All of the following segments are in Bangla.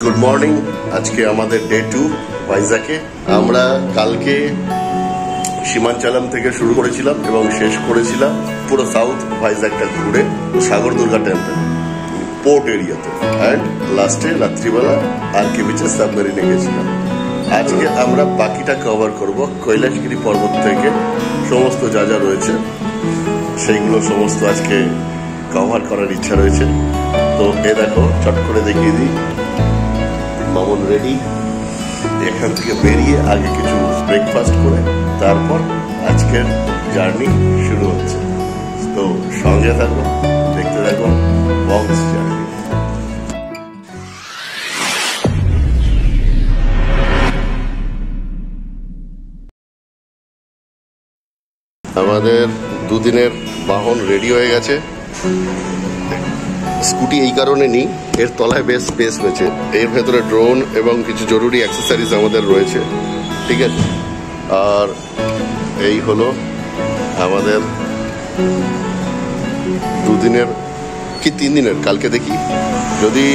Good morning. আজকে আমাদের ডে 2 ভাইজাকে। আমরা কালকে সীমাঞ্চালাম থেকে শুরু করেছিলাম এবং শেষ করেছিলাম পুরো সাউথ ভাইজাকটা ঘুরে সাগরদুর্গা টেম্পল পোর্ট এরিয়াতে, অ্যান্ড লাস্টে রাত্রিবেলা আরকে বিচে সাবমেরিনে গেছিলাম। আজকে আমরা বাকিটা কভার করব। কৈলাসগিরি পর্বত থেকে সমস্ত যা যা রয়েছে সেইগুলো সমস্ত আজকে কভার করার ইচ্ছা রয়েছে। তো এ দেখো, চট করে দেখিয়ে দিই, মামুন রেডি। এখান থেকে বেরিয়ে আগে কিছু ব্রেকফাস্ট করে তারপর আজকের জার্নি শুরু হচ্ছে। তো সঙ্গে থাকো, দেখতে থাকো বক্স জার্নি। আমাদের দুদিনের বাহন রেডি হয়ে গেছে। স্কুটি এই কারণে নিই, এর তলায় বেশ স্পেস রয়েছে, এর ভেতরে ড্রোন এবং কিছু জরুরি অ্যাক্সেসরিজ আমাদের রয়েছে, ঠিক আছে। আর এই হলো আমাদের দুদিনের কি 3 দিনের, কালকে দেখি যদি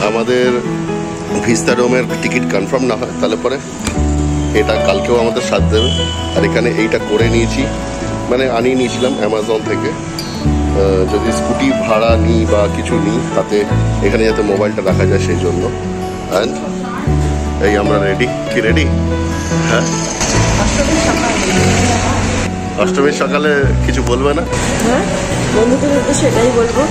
আমাদের ভিস্তাডোমের টিকিট কনফার্ম না হয় তাহলে পরে এটা কালকেও আমাদের সাথ দেবে। আর এখানে এইটা করে নিয়েছি, মানে আনিয়ে নিয়েছিলাম অ্যামাজন থেকে। যদি স্কুটি ভাড়া নিই বা কিছু নিই তাতে এখানে যাতে মোবাইলটা রাখা যায় সেই জন্য। অ্যান্ড এই আমরা রেডি। কি রেডি? হ্যাঁ, অষ্টমীর সকালে কিছু বলবে না? হ্যাঁ, বন্ধুদের উদ্দেশ্যে এটাই বলবো,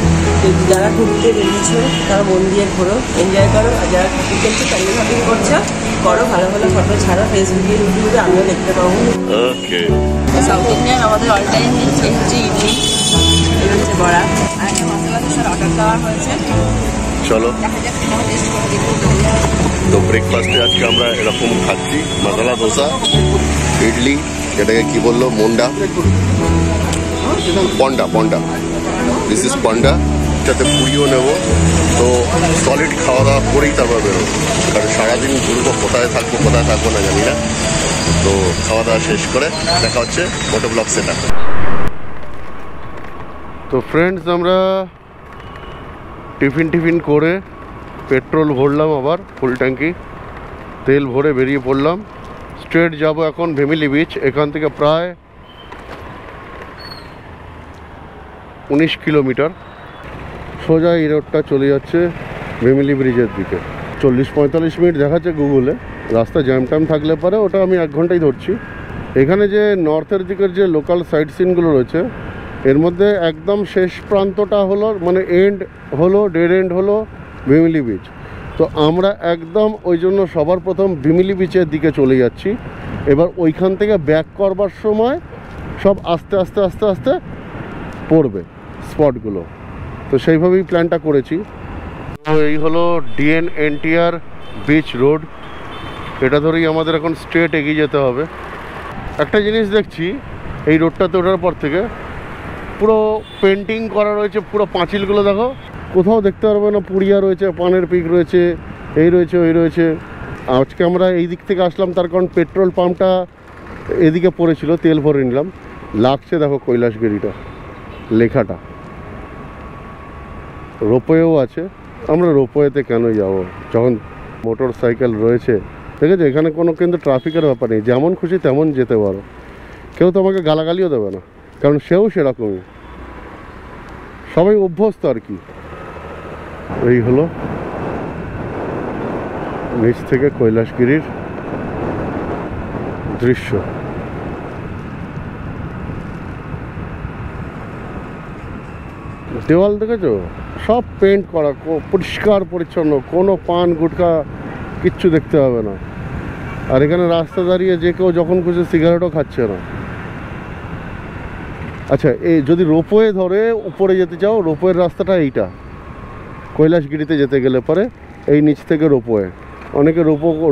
যারা ঘুরতে বেরিয়েছো তারা মন দিয়ে ঘোরো, এনজয় করো। আর যারা বিকেলকে ফ্যামিলি শপিং করছো করো, ভালো ভালো ফটো ছাড়ো ফেসবুকে, ইউটিউবে, আমিও দেখতে পাবো। ওকে, সাউথ ইন্ডিয়ান আমাদের অল টাইম মিলস, এই হচ্ছে ইডলি, এই হচ্ছে বড়া, আর একটা মশলা দোষার অর্ডার দেওয়া হয়েছে। চলো, দেখা যাক তোমাকে টেস্ট করে দেখবো। তো ব্রেকফাস্টে আজকে আমরা এরকম খাচ্ছি, মশলা দোসা, ইডলি, এটাকে কি বললো, মন্ডা, পন্ডা, পন্ডা, দিস ইজ পন্ডা। এটাতে পুরিও নেব। তো সলিড খাওয়া দাওয়া করেই তারপর বেরোবো, কারণ সারাদিন ঘুরবো, কোথায় থাকবো না জানি না। তো খাওয়া দাওয়া শেষ করে দেখা হচ্ছে মোটো ব্লগ সেটা। তো ফ্রেন্ডস, আমরা টিফিন করে পেট্রোল ভরলাম, আবার ফুল ট্যাঙ্কি তেল ভরে বেরিয়ে পড়লাম। স্ট্রেট যাব এখন ভেমিলি বিচ। এখান থেকে প্রায় 19 কিলোমিটার সোজা এই রোডটা চলে যাচ্ছে ভেমিলি ব্রিজের দিকে। 40-45 মিনিট দেখাচ্ছে গুগলে। রাস্তা জ্যাম ট্যাম থাকলে পরে ওটা আমি 1 ঘন্টাই ধরছি। এখানে যে নর্থের দিকের যে লোকাল সাইট সিনগুলো রয়েছে, এর মধ্যে একদম শেষ প্রান্তটা হলো, মানে এন্ড হলো, ডেড এন্ড হলো ভেমিলি বিচ। তো আমরা একদম ওই জন্য সবার প্রথম ভেমিলি বিচের দিকে চলে যাচ্ছি। এবার ওইখান থেকে ব্যাক করবার সময় সব আস্তে আস্তে আস্তে আস্তে পড়বে স্পটগুলো। তো সেইভাবেই প্ল্যানটা করেছি। তো এই হলো DNNTR বিচ রোড। এটা ধরেই আমাদের এখন স্ট্রেট এগিয়ে যেতে হবে। একটা জিনিস দেখছি, এই রোডটাতে ওঠার পর থেকে পুরো পেন্টিং করা রয়েছে, পুরো পাঁচিলগুলো দেখো, কোথাও দেখতে পারবে না পুড়িয়া রয়েছে, পানের পিক রয়েছে, এই রয়েছে, ওই রয়েছে। আজকে আমরা এই দিক থেকে আসলাম, তার কারণ পেট্রোল পাম্পটা এদিকে পড়েছিল, তেল ভরে নিলাম। লাগছে দেখো কৈলাসগিরিটা লেখাটা। রোপওয়েও আছে। আমরা রোপওয়েতে কেন যাব যখন মোটর সাইকেল রয়েছে? ঠিক আছে, এখানে কোনো কিন্তু ট্রাফিকের ব্যাপার নেই, যেমন খুশি তেমন যেতে পারো। কেউ তোমাকে গালাগালিও দেবে না, কারণ সেও সেরকমই, সবাই অভ্যস্ত আর কি। এই হলো নিচ থেকে কৈলাসগিরির দৃশ্য। দেওয়াল দেখেছো, সব পেন্ট করা, পরিষ্কার পরিচ্ছন্ন, কোনো পান গুটকা কিচ্ছু দেখতে হবে না। আর এখানে রাস্তা দাঁড়িয়ে যে কেউ যখন খুশি সিগারেটও খাচ্ছে না। আচ্ছা, এই যদি রোপওয়ে ধরে উপরে যেতে চাও, রোপওয়ের রাস্তাটা এইটা, কৈলাসগিরিতে যেতে গেলে পরে এই নিচ থেকে রোপওয়ে, অনেকে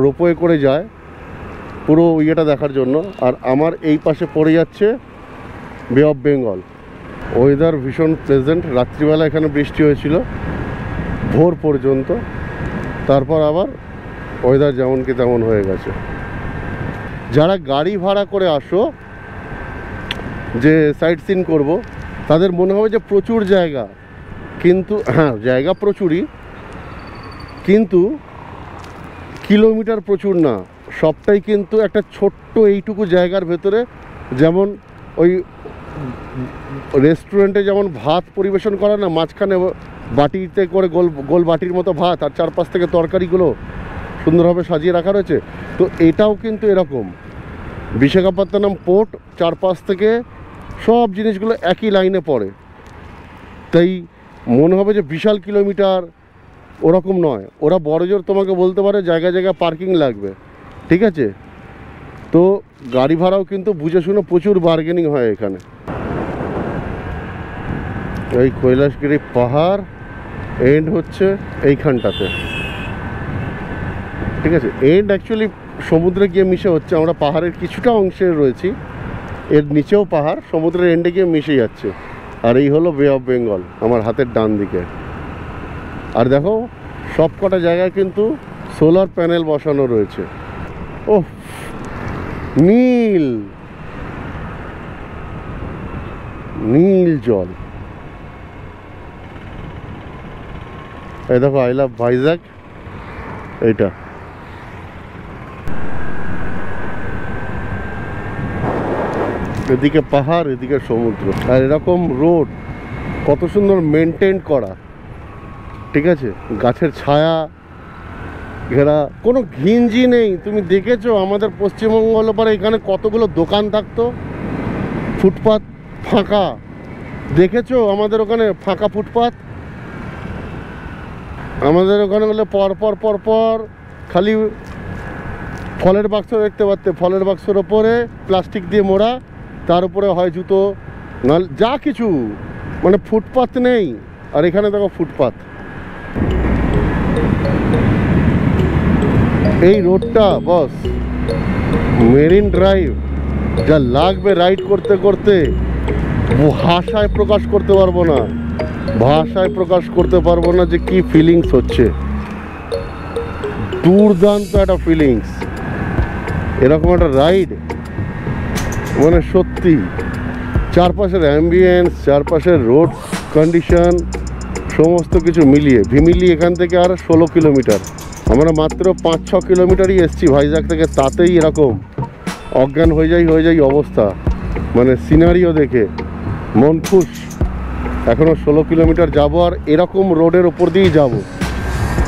রোপওয়ে করে যায় পুরো ইয়েটা দেখার জন্য। আর আমার এই পাশে পড়ে যাচ্ছে বে অফ বেঙ্গল। ওয়েদার ভীষণ প্লেজেন্ট। রাত্রিবেলা এখানে বৃষ্টি হয়েছিল ভোর পর্যন্ত, তারপর আবার ওয়েদার যেমন কি তেমন হয়ে গেছে। যারা গাড়ি ভাড়া করে আসো যে সাইট সিন করবো, তাদের মনে হবে যে প্রচুর জায়গা, কিন্তু হ্যাঁ জায়গা প্রচুরই, কিন্তু কিলোমিটার প্রচুর না, সবটাই কিন্তু একটা ছোট্ট এইটুকু জায়গার ভেতরে। যেমন ওই রেস্টুরেন্টে যেমন ভাত পরিবেশন করে না, মাঝখানে বাটিতে করে গোল গোল বাটির মতো ভাত, আর চারপাশ থেকে তরকারিগুলো সুন্দরভাবে সাজিয়ে রাখা রয়েছে। তো এটাও কিন্তু এরকম, বিশাখাপত্তনম পোর্ট চারপাশ থেকে সব জিনিসগুলো একই লাইনে পড়ে, তাই মনে হবে যে বিশাল কিলোমিটার, ওরকম নয়। ওরা বড়জোর তোমাকে বলতে পারে জায়গায় জায়গায় পার্কিং লাগবে, ঠিক আছে। তো গাড়ি ভাড়াও কিন্তু বুঝে শুনে প্রচুর বার্গেনিং হয় এখানে। এই কৈলাসগিরি পাহাড় এন্ড হচ্ছে এইখানটাতে, ঠিক আছে। এন্ড অ্যাকচুয়ালি সমুদ্রে গিয়ে মিশে হচ্ছে, আমরা পাহাড়ের কিছুটা অংশে রয়েছি, এর নিচেও পাহাড় সমুদ্রের এন্ডে গিয়ে মিশে যাচ্ছে। আর এই হলো বে অফ বেঙ্গল আমার হাতের ডান দিকে। আর দেখো সব কটা জায়গায় কিন্তু সোলার প্যানেল বসানো রয়েছে। ও নীল নীল জল। এই দেখো আই লাভ ভাইজ্যাক, এইটা এদিকে পাহাড় এদিকে সমুদ্র, আর এরকম রোড কত সুন্দর মেনটেন করা, ঠিক আছে। গাছের ছায়া ঘেরা, কোনো ঘিঞ্জি নেই। তুমি দেখেছো আমাদের পশ্চিমবঙ্গ হলো পরে এখানে কতগুলো দোকান থাকতো, ফুটপাত ফাঁকা, দেখেছো আমাদের ওখানে ফাঁকা ফুটপাত? আমাদের ওখানে হলে পর পর পর পর খালি ফলের বাক্স দেখতে পারতে, ফলের বাক্সের ওপরে প্লাস্টিক দিয়ে মোড়া, তার উপরে হয় জুতো না যা কিছু, মানে ফুটপাত নেই। আর এখানে দেখো ফুটপাত। এই রোডটা বস মেরিন ড্রাইভ, যা লাগবে রাইড করতে করতে ভাষায় প্রকাশ করতে পারবো না, ভাষায় প্রকাশ করতে পারবো না যে কি ফিলিংস হচ্ছে। দুর্দান্ত একটা ফিলিংস, এরকম একটা রাইড, মানে সত্যি। চারপাশের অ্যাম্বিয়েন্স, চারপাশের রোড কন্ডিশন, সমস্ত কিছু মিলিয়ে ভিমিলি এখান থেকে আর 16 কিলোমিটার। আমরা মাত্র 5-6 কিলোমিটারই এসছি ভাইজ্যাক থেকে, তাতেই এরকম অজ্ঞান হয়ে যাই অবস্থা, মানে সিনারিও দেখে মন খুশ। এখনও 16 কিলোমিটার যাবো, আর এরকম রোডের ওপর দিয়েই যাব।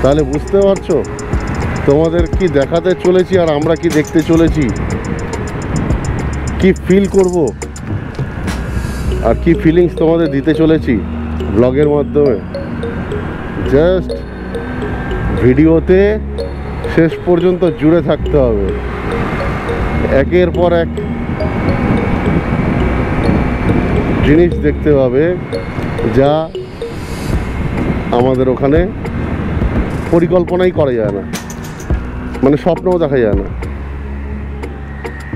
তাহলে বুঝতে পারছো তোমাদের কি দেখাতে চলেছি আর আমরা কি দেখতে চলেছি, কি ফিল করব আর কি ফিলিংস তোমাদের দিতে চলেছি ব্লগের মাধ্যমে। জাস্ট ভিডিওতে শেষ পর্যন্ত জুড়ে থাকতে হবে, একের পর এক জিনিস দেখতে হবে যা আমাদের ওখানে পরিকল্পনাই করা যায় না, মানে স্বপ্নও দেখা যায় না।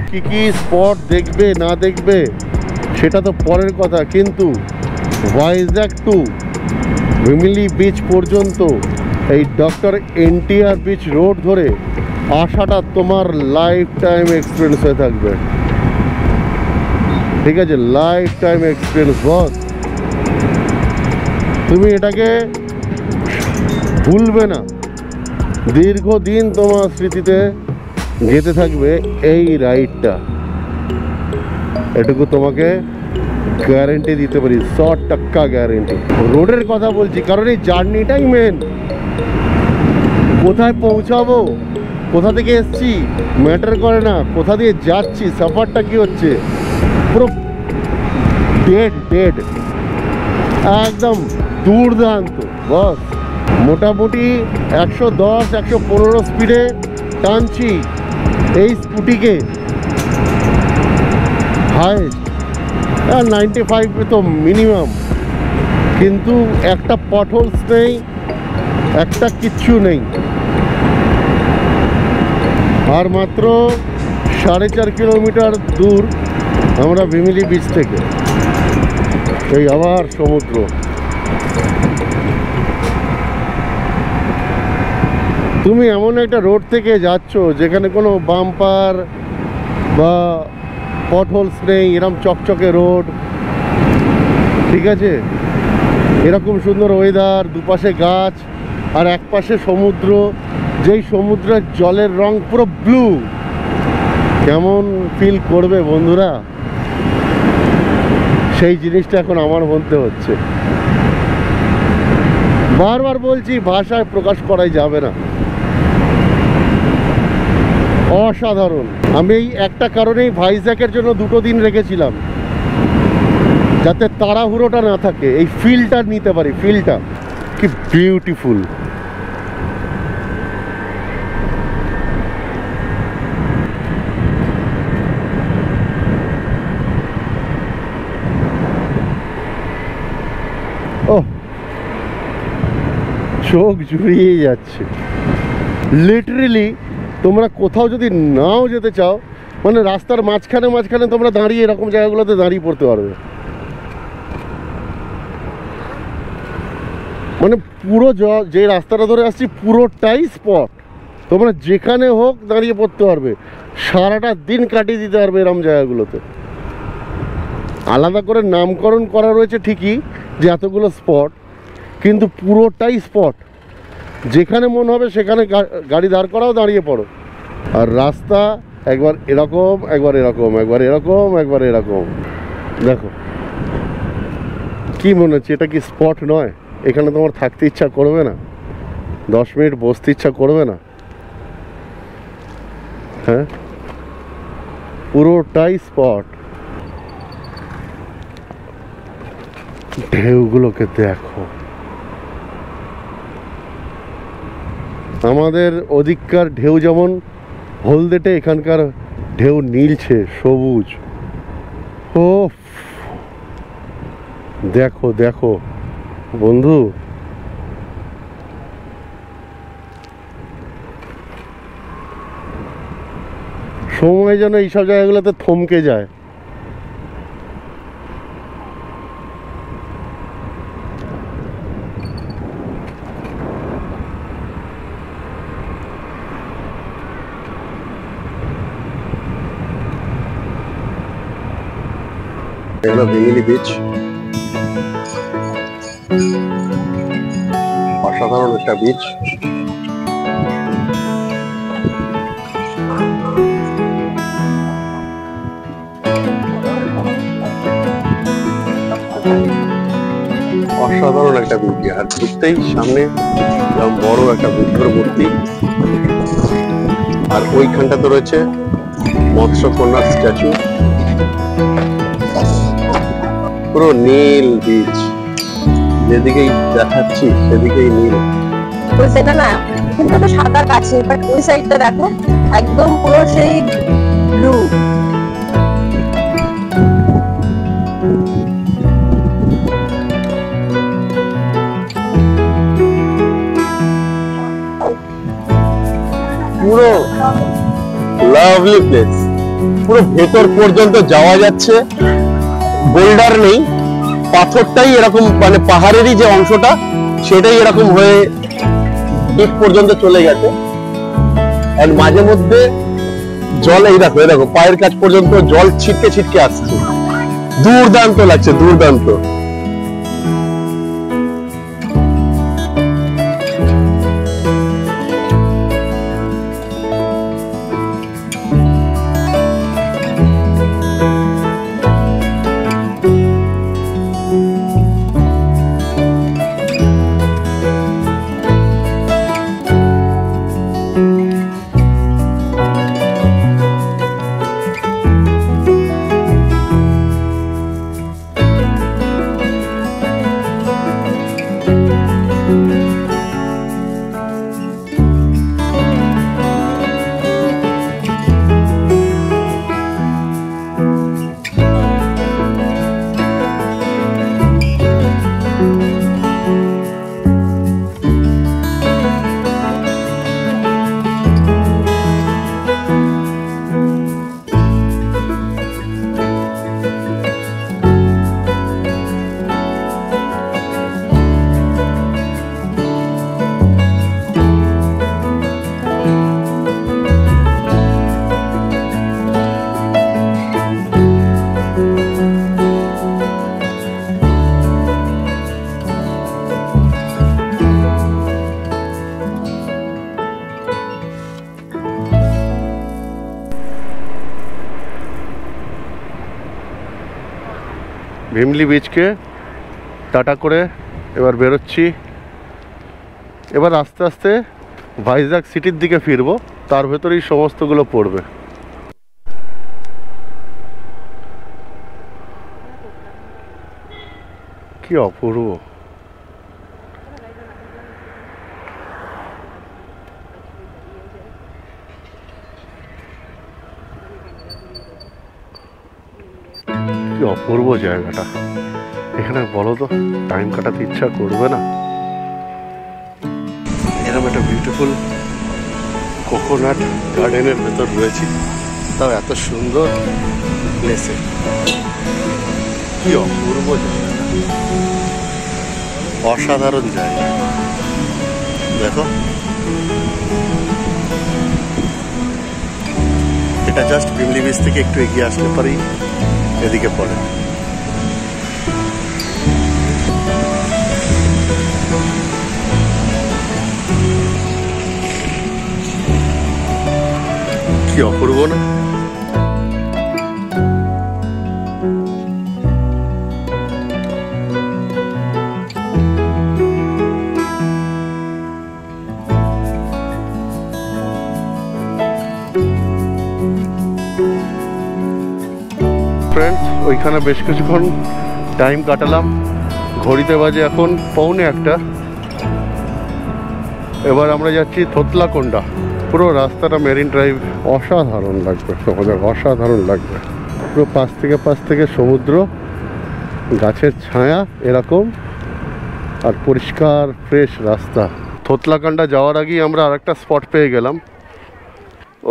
কি কি স্পট দেখবে না দেখবে সেটা তো পরের কথা, কিন্তু ভাইজ্যাক টু ভিমিলি বিচ পর্যন্ত এই ডক্টর এনটিআর বিচ রোড ধরে আসাটা তোমার লাইফ টাইম এক্সপিরিয়েন্স হয়ে থাকবে, ঠিক আছে। লাইফ টাইম এক্সপিরিয়েন্স বস, তুমি এটাকে ভুলবে না, দীর্ঘদিন তোমার স্মৃতিতে যেতে থাকবে এই রাইডটা, এটুকু তোমাকে গ্যারেন্টি দিতে পারি, 100% গ্যারেন্টি। রোডের কথা বলছি কারণ এই জার্নিটাই মেন। কোথায় পৌঁছাবো, কোথা থেকে এসছি ম্যাটার করে না, কোথা দিয়ে যাচ্ছি, সফরটা কি হচ্ছে, পুরো ডেড একদম দুর্দান্ত বস। মোটামুটি 110-115 স্পিডে টানছি এই স্কুটিকে, হাইস্ট 95 তো মিনিমাম, কিন্তু একটা পটহোলস নেই, একটা কিচ্ছু নেই। আর মাত্র 4.5 কিলোমিটার দূর আমরা ভিমিলি বিচ থেকে, এই আবার সমুদ্র। তুমি এমন একটা রোড থেকে যাচ্ছ যেখানে কোনো বাম্পার বা পটহোলস নেই, এরকম চকচকে রোড, ঠিক আছে, এরকম সুন্দর ওয়েদার, দুপাশে গাছ, আর এক পাশে সমুদ্র, যেই সমুদ্রের জলের রং পুরো ব্লু। কেমন ফিল করবে বন্ধুরা, সেই জিনিসটা এখন আমার মধ্যে হচ্ছে। বারবার বলছি, ভাষায় প্রকাশ করাই যাবে না, অসাধারণ। আমি এই একটা কারণেই ভাইজ্যাকের জন্য 2 দিন রেখেছিলাম, যাতে তাড়াহুড়োটা না থাকে, এই ফিলটা নিতে পারি। ফিলটা কি বিউটিফুল। ও, চোখ জুড়িয়ে যাচ্ছে লিটারেলি। তোমরা কোথাও যদি নাও যেতে চাও, মানে রাস্তার মাঝখানে মাঝখানে তোমরা দাঁড়িয়ে এরকম জায়গাগুলোতে দাঁড়িয়ে পড়তে পারবে। মানে পুরো যে রাস্তাটা ধরে আসছি পুরোটাই স্পট, তোমরা যেখানে হোক দাঁড়িয়ে পড়তে পারবে, সারাটা দিন কাটিয়ে দিতে পারবে এরকম জায়গাগুলোতে। আলাদা করে নামকরণ করা রয়েছে ঠিকই যে এতগুলো স্পট, কিন্তু পুরোটাই স্পট, যেখানে মন হবে সেখানে গাড়ি দাঁড় করাও, দাঁড়িয়ে পড়ো। আর রাস্তা একবার এরকম, একবার এরকম, একবার এরকম, একবার এরকম। দেখো কি মনে হচ্ছে, এটা কি স্পট নয়? এখানে তোমার থাকতে ইচ্ছা করবে না? 10 মিনিট বসতে ইচ্ছা করবে না? হ্যাঁ, পুরোটাই স্পট। ঢেউগুলোকে দেখো। আমাদের ওদিককার ঢেউ যেমন হলদেটে, এখানকার ঢেউ নীলছে, সবুজ। ও দেখো দেখো বন্ধু, সময় যেন এইসব জায়গাগুলোতে থমকে যায়। এটা বেঙ্গলি বিচ, অসাধারণ একটা বিচ। অসাধারণ একটা বিচ, আর ঢুকতেই সামনে বড় একটা বুদ্ধর মূর্তি, আর ওইখানটাতে রয়েছে মৎস্যকন্যার স্ট্যাচু। পুরো নীল বিচ, যেদিকেই দেখাচ্ছি সেদিকেই নীল। ওই সাইডটা না কিন্তু তো সাদা কাছে, বাট ওই সাইডটা দেখো একদম পুরো সেই ব্লু। পুরো লাভলি প্লেস, পুরো ভেতর পর্যন্ত যাওয়া যাচ্ছে। বোল্ডার নেই, পাথরটাই এরকম, মানে পাহাড়েরই যে অংশটা সেটাই এরকম হয়ে এক পর্যন্ত চলে গেছে। আর মাঝে মধ্যে জল, এই দেখো এই দেখো পায়ের কাছ পর্যন্ত জল ছিটকে ছিটকে আসছে। দুর্দান্ত লাগছে, দুর্দান্ত। ভিমলি বিচকে টাটা করে এবার বেরোচ্ছি। এবার আস্তে আস্তে ভাইজ্যাগ সিটির দিকে ফিরবো, তার ভেতরেই সমস্তগুলো পড়বে। কি অপূর্ব! কি অপূর্ব জায়গাটা। এখানে বলো তো টাইম কাটাতে ইচ্ছা করবে না? এরকম একটা বিউটিফুল কোকোনাট গার্ডেনের ভেতর রয়েছি, তাও এত সুন্দর প্লেসে। কি অপূর্ব জায়গা, অসাধারণ জায়গা। দেখো, এটা জাস্ট ভিমলি বিচ থেকে একটু এগিয়ে আসলে পরেই এদিকে পড়ে। কি অপূর্ব না? ফ্রেন্ডস, ওইখানে বেশ কিছুক্ষণ টাইম কাটালাম। ঘড়িতে বাজে এখন 1:45। এবার আমরা যাচ্ছি থোতলাকোন্ডা। পুরো রাস্তাটা মেরিন ড্রাইভ, অসাধারণ লাগবে তোমাদের, অসাধারণ লাগবে। পুরো পাশ থেকে সমুদ্র, গাছের ছায়া এরকম, আর পরিষ্কার ফ্রেশ রাস্তা। থোতলাকোন্ডা যাওয়ার আগেই আমরা আরেকটা স্পট পেয়ে গেলাম।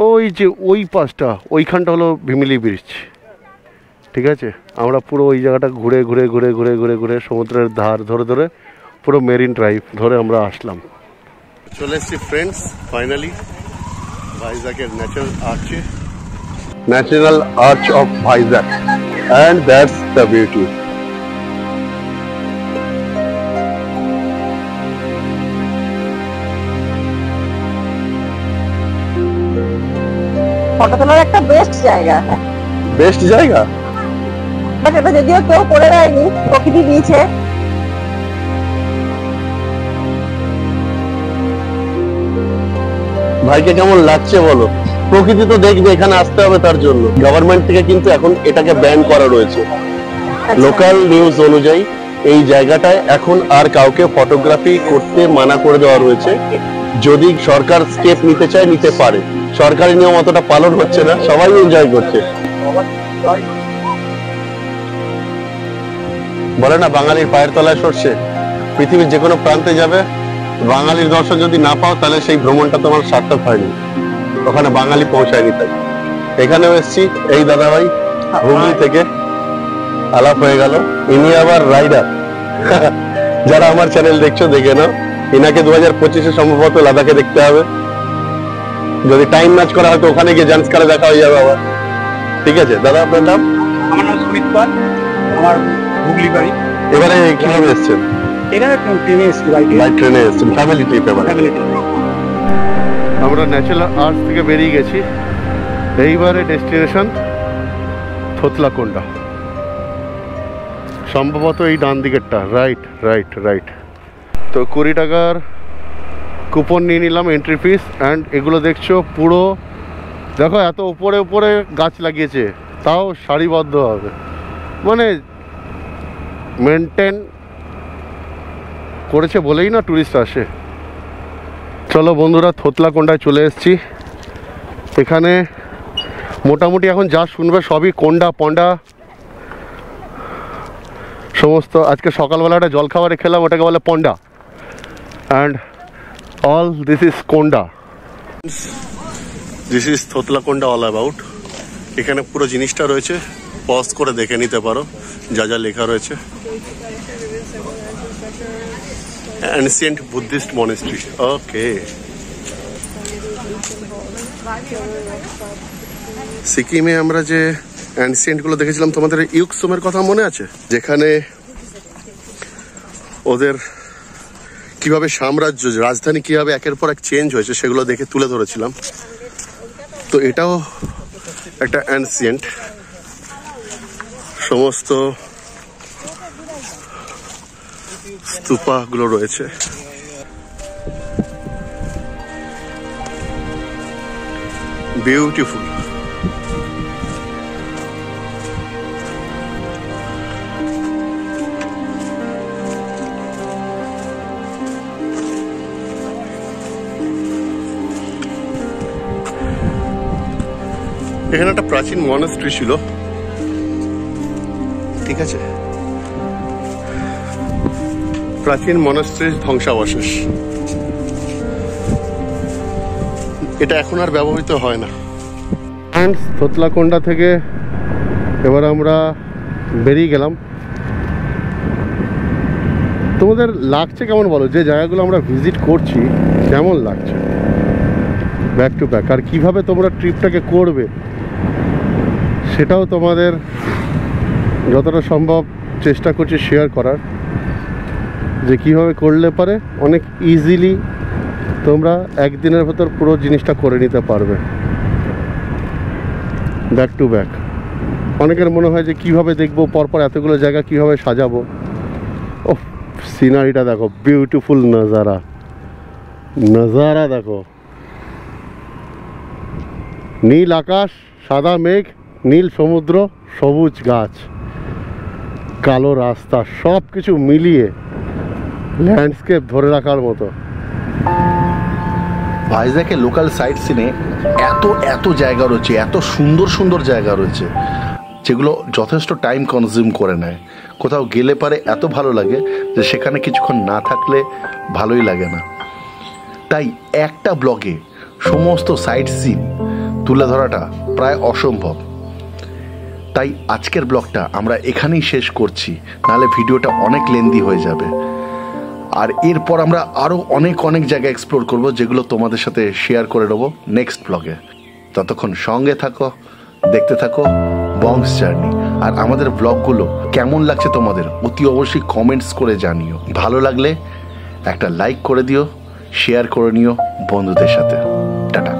ওই যে ওই পাশটা, ওইখানটা হলো ভিমলি ব্রিজ। ঠিক আছে, আমরা পুরো ওই জায়গাটা ঘুরে ঘুরে ঘুরে ঘুরে ঘুরে ঘুরে সমুদ্রের ধার ধরে ধরে পুরো মেরিন ড্রাইভ ধরে আমরা আসলাম। চলে এসেছি ফ্রেন্ডস ফাইনালি ভাইজ্যাগের natural arch of Vizag, and that's the beauty. Photo তোলার একটা বেস্ট জায়গা। বেস্ট জায়গা, বাট এটা যদিও কেউ করে দেয়নি, প্রকৃতি দিয়েছে। ভাইকে কেমন লাগছে বলো? প্রকৃতি তো দেখবে, এখানে আসতে হবে তার জন্য। গভর্নমেন্ট থেকে কিন্তু এখন এটাকে ব্যান করা রয়েছে। লোকাল নিউজ অনুযায়ী এই জায়গাটায় এখন আর কাউকে ফটোগ্রাফি করতে মানা করে দেওয়া রয়েছে। যদি সরকার স্টেপ নিতে চায় নিতে পারে, সরকারি নিয়ম অতটা পালন হচ্ছে না, সবাই এনজয় করছে। বলে না বাঙালির পায়ের তলায় সরষে। পৃথিবীর যে কোনো প্রান্তে যাবে, বাঙালির দর্শন যদি না পাও তাহলে সেই ভ্রমণটা তোমার সার্থক হয়নি, ওখানে বাঙালি পৌঁছায়নি। তাই এখানেও এসছি, এই দাদাভাই হুগলি থেকে আলাপ হয়ে গেল। ইনি আবার রাইডার। যারা আমার চ্যানেল দেখছো দেখে নাও, ইনাকে 2025-এ সম্ভবত লাদাখে দেখতে হবে। যদি টাইম ম্যাচ করা হয় তো ওখানে গিয়ে জান্সকারে দেখা হয়ে যাবে আবার। ঠিক আছে দাদা, আপনার নাম? আমার নাম সুমিত পাল, আমার হুগলি বাড়ি। এবারে কিভাবে এসছেন? এখানে ট্রেনে এসেছি, বাই ট্রেনে এসছেন, ফ্যামিলি ট্রিপ এবারে? আমরা ন্যাচারাল আর্ট থেকে বেরিয়ে গেছি। এইবারে ডেস্টিনেশন থোতলাকোন্ডা, সম্ভবত এই ডান দিকেরটা। Right right right. তো 20 টাকার কুপন নিয়ে নিলাম এন্ট্রি ফিস। অ্যান্ড এগুলো দেখছো পুরো, দেখো এত উপরে উপরে গাছ লাগিয়েছে, তাও সারিবদ্ধ হবে, মানে মেনটেন করেছে বলেই না টুরিস্ট আসে। চলো বন্ধুরা, থোতলাকোন্ডায় চলে এসেছি। এখানে মোটামুটি এখন যা শুনবে সবই কোন্ডা পন্ডা সমস্ত। আজকে সকালবেলাটা জলখাবারে খেলাম, ওটাকে বলে পন্ডা। And all this is Konda, this is Thotlakonda all about. এখানে পুরো জিনিসটা রয়েছে, পজ করে দেখে নিতে পারো যা যা লেখা রয়েছে। Ancient Buddhist monastery. ওকে, সিকিমে আমরা যে অ্যানসিয়েন্টগুলো দেখেছিলাম, তোমাদের ইউকসুমের কথা মনে আছে? যেখানে ওদের কিভাবে সাম্রাজ্য, রাজধানী কিভাবে একের পর এক চেঞ্জ হয়েছে সেগুলো দেখে তুলে ধরেছিলাম। তো এটাও একটা অ্যানসিয়েন্ট। সমস্ত স্তূপাগুলো রয়েছে। বিউটিফুল। এখানে একটা প্রাচীন মনাস্ট্রি ছিল, ঠিক আছে, প্রাচীন মনাস্ট্রির ধ্বংসাবশেষ। এটা এখন আর ব্যবহৃত হয় না। থতলাকোন্ডা থেকে এবার আমরা বেরিয়ে গেলাম। তোমাদের লাগছে কেমন বলো, যে জায়গাগুলো আমরা ভিজিট করছি কেমন লাগছে ব্যাক টু ব্যাক, আর কিভাবে তোমরা ট্রিপটাকে করবে সেটাও তোমাদের যতটা সম্ভব চেষ্টা করছি শেয়ার করার, যে কীভাবে করলে পারে অনেক ইজিলি তোমরা একদিনের ভেতর পুরো জিনিসটা করে নিতে পারবে ব্যাক টু ব্যাক। অনেকের মনে হয় যে কীভাবে দেখবো পরপর এতগুলো জায়গা কীভাবে সাজাবো। ও সিনারিটা দেখো, বিউটিফুল নজারা, নজারা দেখো, নীল আকাশ, সাদা মেঘ, নীল সমুদ্র, সবুজ গাছ, কালো রাস্তা, সব কিছু মিলিয়ে ল্যান্ডস্কেপ ধরে রাখার মতো। ভাইজ্যাকে লোকাল সাইট সিনে এত জায়গা রয়েছে, এত সুন্দর সুন্দর জায়গা রয়েছে যেগুলো যথেষ্ট টাইম কনজিউম করে নেয়। কোথাও গেলে পারে এত ভালো লাগে যে সেখানে কিছুক্ষণ না থাকলে ভালোই লাগে না। তাই একটা ব্লগে সমস্ত সাইট সিন তুলে ধরাটা প্রায় অসম্ভব। তাই আজকের ব্লগটা আমরা এখানেই শেষ করছি, নাহলে ভিডিওটা অনেক লেন্দি হয়ে যাবে। আর এরপর আমরা আরও অনেক জায়গা এক্সপ্লোর করব, যেগুলো তোমাদের সাথে শেয়ার করে নেবো নেক্সট ব্লগে। ততক্ষণ সঙ্গে থাকো, দেখতে থাকো বংস জার্নি। আর আমাদের ব্লগগুলো কেমন লাগছে তোমাদের অতি অবশ্যই কমেন্টস করে জানিও। ভালো লাগলে একটা লাইক করে দিও, শেয়ার করে নিও বন্ধুদের সাথে। টাটা।